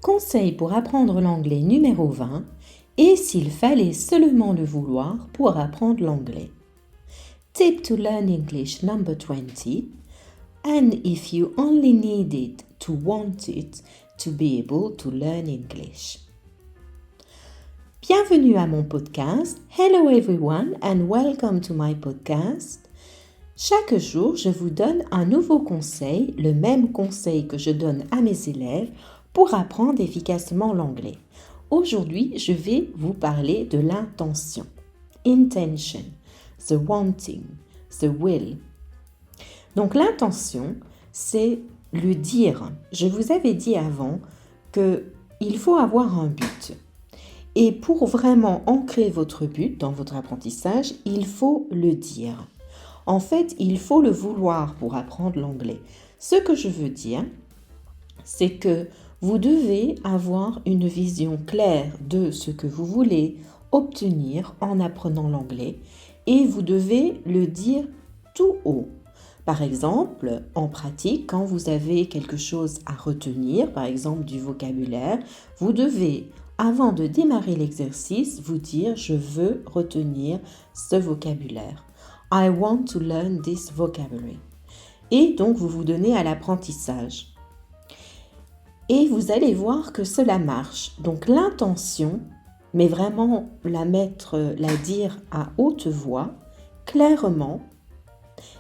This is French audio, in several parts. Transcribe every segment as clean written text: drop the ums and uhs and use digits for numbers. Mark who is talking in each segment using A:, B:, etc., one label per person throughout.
A: Conseil pour apprendre l'anglais numéro 20. Et s'il fallait seulement le vouloir pour apprendre l'anglais. Tip to learn English number 20. And if you only needed to want it to be able to learn English. Bienvenue à mon podcast. Hello everyone and welcome to my podcast. Chaque jour, je vous donne un nouveau conseil, le même conseil que je donne à mes élèves pour apprendre efficacement l'anglais. Aujourd'hui, je vais vous parler de l'intention. Intention, the wanting, the will. Donc l'intention, c'est le dire. Je vous avais dit avant qu'il faut avoir un but. Et pour vraiment ancrer votre but dans votre apprentissage, il faut le dire. En fait, il faut le vouloir pour apprendre l'anglais. Ce que je veux dire, c'est que vous devez avoir une vision claire de ce que vous voulez obtenir en apprenant l'anglais et vous devez le dire tout haut. Par exemple, en pratique, quand vous avez quelque chose à retenir, par exemple du vocabulaire, vous devez, avant de démarrer l'exercice, vous dire « Je veux retenir ce vocabulaire ». I want to learn this vocabulary. Et donc, vous vous donnez à l'apprentissage. Et vous allez voir que cela marche. Donc, l'intention, mais vraiment la dire à haute voix, clairement,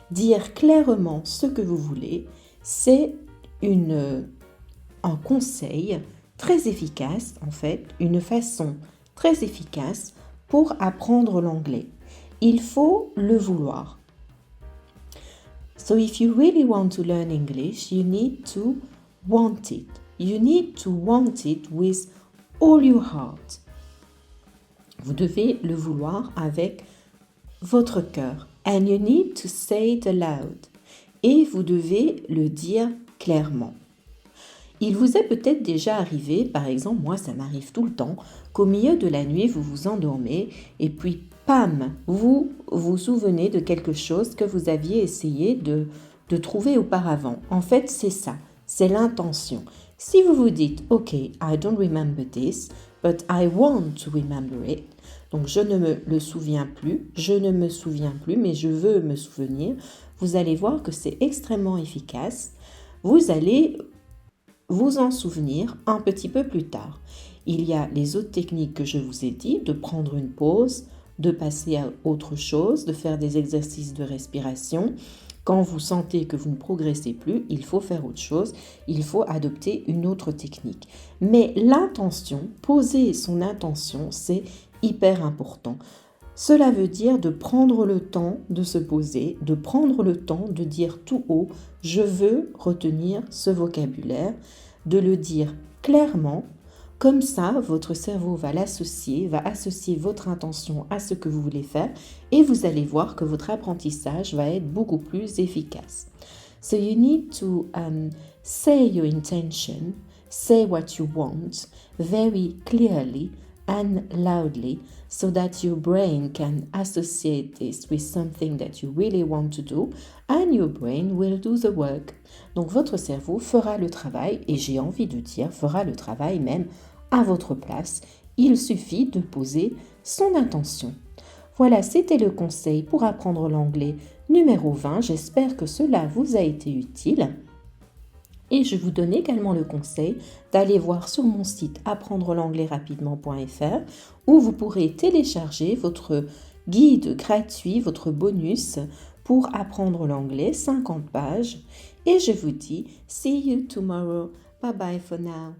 A: dire clairement ce que vous voulez, c'est un conseil très efficace, en fait, une façon très efficace pour apprendre l'anglais. Il faut le vouloir. So if you really want to learn English, you need to want it. You need to want it with all your heart. Vous devez le vouloir avec votre cœur. And you need to say it aloud. Et vous devez le dire clairement. Il vous est peut-être déjà arrivé, par exemple, moi ça m'arrive tout le temps, qu'au milieu de la nuit vous vous endormez et puis pam, vous vous souvenez de quelque chose que vous aviez essayé de trouver auparavant. En fait, c'est ça, c'est l'intention. Si vous vous dites, OK, I don't remember this, but I want to remember it. Donc, je ne me souviens plus, mais je veux me souvenir. Vous allez voir que c'est extrêmement efficace. Vous allez vous en souvenir un petit peu plus tard. Il y a les autres techniques que je vous ai dit, de prendre une pause, de passer à autre chose, de faire des exercices de respiration. Quand vous sentez que vous ne progressez plus, il faut faire autre chose, il faut adopter une autre technique. Mais l'intention, poser son intention, c'est hyper important. Cela veut dire de prendre le temps de se poser, de prendre le temps de dire tout haut « je veux retenir ce vocabulaire », de le dire clairement. Comme ça, votre cerveau va associer votre intention à ce que vous voulez faire et vous allez voir que votre apprentissage va être beaucoup plus efficace. So you need to say your intention, say what you want very clearly and loudly so that your brain can associate this with something that you really want to do and your brain will do the work. Donc votre cerveau fera le travail et j'ai envie de dire fera le travail même à votre place. Il suffit de poser son intention. Voilà, c'était le conseil pour apprendre l'anglais numéro 20. J'espère que cela vous a été utile. Et je vous donne également le conseil d'aller voir sur mon site apprendrelanglais-rapidement.fr où vous pourrez télécharger votre guide gratuit, votre bonus pour apprendre l'anglais, 50 pages. Et je vous dis, see you tomorrow. Bye bye for now.